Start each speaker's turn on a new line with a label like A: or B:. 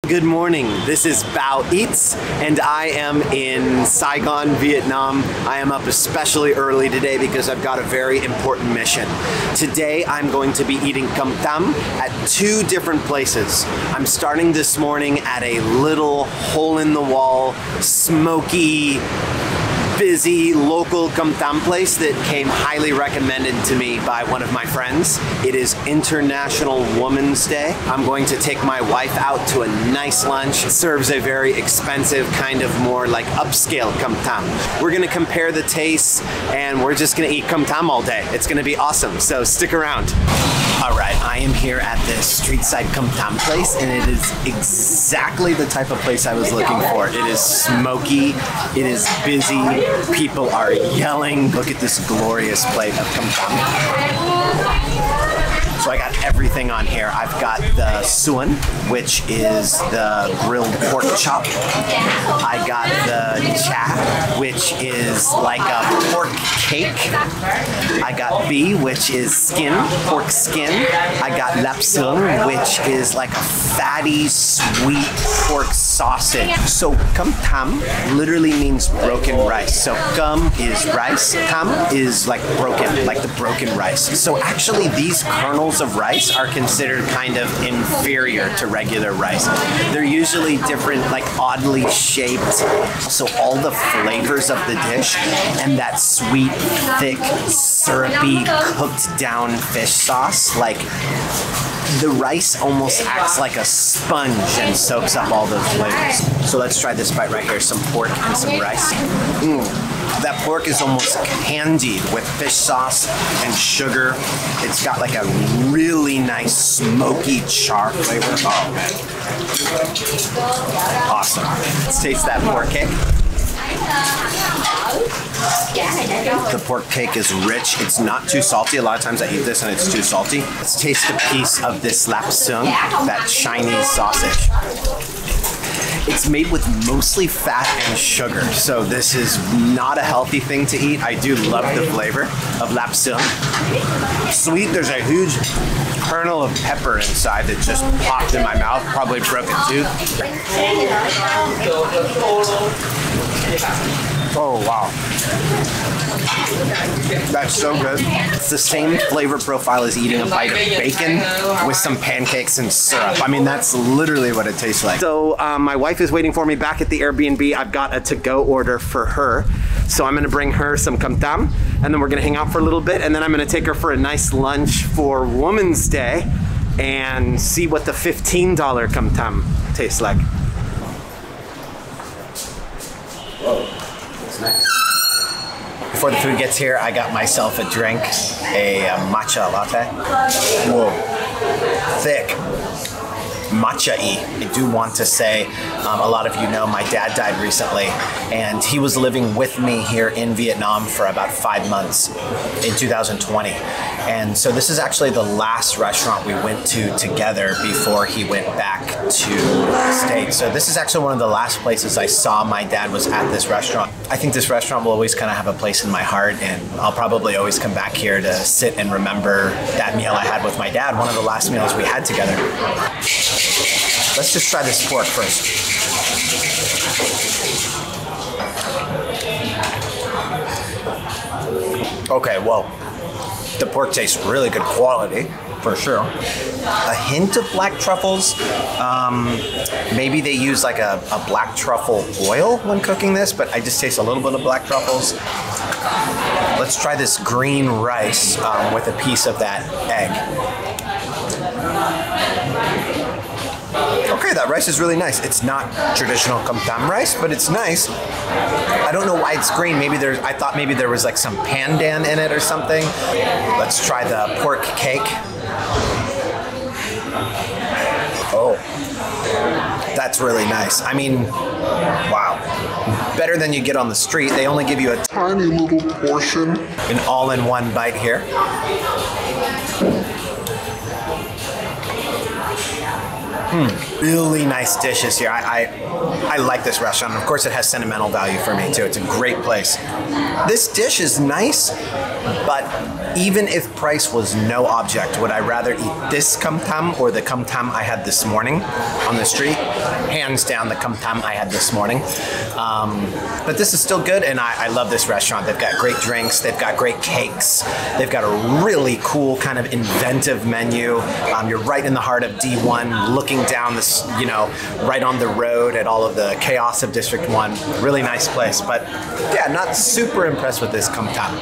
A: Good morning, this is Bao Eats, and I am in Saigon, Vietnam. I am up especially early today because I've got a very important mission. Today I'm going to be eating Com Tam at two different places. I'm starting this morning at a little hole-in-the-wall, smoky, busy local Com Tam place that came highly recommended to me by one of my friends. It is International Women's Day. I'm going to take my wife out to a nice lunch. It serves a very expensive, kind of more like upscale Com Tam. We're gonna compare the tastes and we're just gonna eat Com Tam all day. It's gonna be awesome, so stick around. All right, I am here at this street side Com Tam place and it is exactly the type of place I was looking for. It is smoky, it is busy, people are yelling. Look at this glorious plate of Com Tam. So I got everything on here. I've got the suan, which is the grilled pork chop. I got the cha, which is like a pork cake. I got bi, which is skin, pork skin. I got lap sung, which is like a fatty, sweet pork sausage. So Com Tam literally means broken rice. So com is rice, tam is like broken, like the broken rice. So actually these kernels of rice are considered kind of inferior to regular rice. They're usually different, like oddly shaped. So all the flavors of the dish and that sweet, thick, syrupy, cooked down fish sauce, like the rice almost acts like a sponge and soaks up all those flavors. So let's try this bite right here, some pork and some rice. That pork is almost candied with fish sauce and sugar. It's got like a really nice smoky char flavor. Oh man. Awesome. Let's taste that pork cake. The pork cake is rich. It's not too salty. A lot of times I eat this and it's too salty. Let's taste a piece of this lap sung, that Chinese sausage. It's made with mostly fat and sugar, so this is not a healthy thing to eat. I do love the flavor of lap sung. Sweet, there's a huge kernel of pepper inside that just popped in my mouth, probably broke a tooth. Oh wow. That's so good. It's the same flavor profile as eating a bite of bacon with some pancakes and syrup. I mean, that's literally what it tastes like. So my wife is waiting for me back at the Airbnb. I've got a to-go order for her. So I'm gonna bring her some Com Tam and then we're gonna hang out for a little bit and then I'm gonna take her for a nice lunch for Women's Day and see what the $15 Com Tam tastes like. Whoa, that's nice. Before the food gets here, I got myself a drink, a matcha latte. Whoa, thick, matcha-y. I do want to say, a lot of you know my dad died recently, and he was living with me here in Vietnam for about 5 months in 2020. And so this is actually the last restaurant we went to together before he went back to the States. So this is actually one of the last places I saw my dad was at this restaurant. I think this restaurant will always kind of have a place in my heart, and I'll probably always come back here to sit and remember that meal I had with my dad, one of the last meals we had together. Let's just try this pork first. Okay, well, the pork tastes really good quality, for sure. A hint of black truffles. Maybe they use like a black truffle oil when cooking this, but I just taste a little bit of black truffles. Let's try this green rice with a piece of that egg. Okay, that rice is really nice. It's not traditional Com Tam rice, but it's nice. I don't know why it's green. I thought maybe there was like some pandan in it or something. Let's try the pork cake. Oh, that's really nice. I mean, wow. Better than you get on the street. They only give you a tiny little portion. An all-in-one bite here. Really nice dishes here. I like this restaurant. Of course, it has sentimental value for me too. It's a great place. This dish is nice, but even if price was no object, would I rather eat this Com Tam or the Com Tam I had this morning on the street? Hands down, the Com Tam I had this morning. But this is still good, and I love this restaurant. They've got great drinks. They've got great cakes. They've got a really cool kind of inventive menu. You're right in the heart of D1, looking down this, right on the road at all of the chaos of District 1. Really nice place, but yeah, not super impressed with this Com Tam.